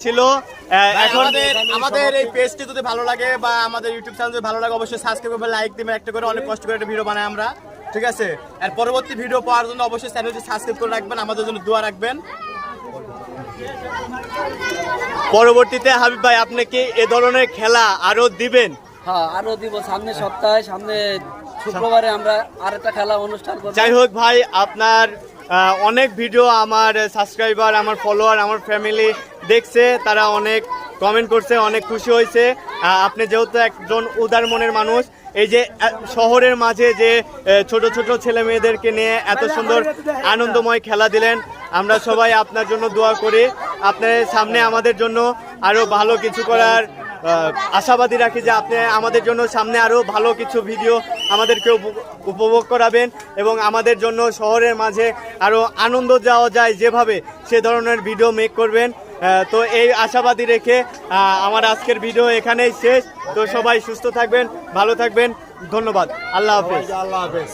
ছিল এখন আমাদের এই পেজটি যদি ভালো লাগে বা আমাদের ইউটিউব চ্যানেল যদি ভালো লাগে অবশ্যই সাবস্ক্রাইব করবেন, লাইক দিবেন, একটা করে অনেক কষ্ট করে একটা ভিডিও বানাই আমরা, ঠিক আছে। আর পরবর্তী ভিডিও পাওয়ার জন্য অবশ্যই চ্যানেলটি সাবস্ক্রাইব করে রাখবেন, আমাদের জন্য দোয়া রাখবেন। পরবর্তীতে হাবিব ভাই আপনি কি এ ধরনের খেলা আরো দিবেন? হ্যাঁ, আরো দিব সামনে সপ্তাহে, সামনে শুক্রবারে আমরা আরেকটা খেলা অনুষ্ঠান করব। যাই হোক ভাই, আপনার অনেক ভিডিও আমার সাবস্ক্রাইবার, আমার ফলোয়ার, আমার ফ্যামিলি দেখছে, তারা অনেক কমেন্ট করছে, অনেক খুশি হয়েছে। আপনি যেহেতু একজন উদার মনের মানুষ, এই যে শহরের মাঝে যে ছোট ছোট ছেলে মেয়েদেরকে নিয়ে এত সুন্দর আনন্দময় খেলা দিলেন, আমরা সবাই আপনার জন্য দোয়া করি। আপনার সামনে আমাদের জন্য আরো ভালো কিছু করার আশাবাদী রাখি যে আপনি আমাদের জন্য সামনে আরো ভালো কিছু ভিডিও আমাদেরকে উপভোগ করাবেন এবং আমাদের জন্য শহরের মাঝে আরো আনন্দ যাওয়া যায় যেভাবে সে ধরনের ভিডিও মেক করবেন। তো এই আশাবাদী রেখে আমার আজকের ভিডিও এখানেই শেষ। তো সবাই সুস্থ থাকবেন, ভালো থাকবেন, ধন্যবাদ, আল্লাহ হাফেজ। আল্লাহ হাফেজ।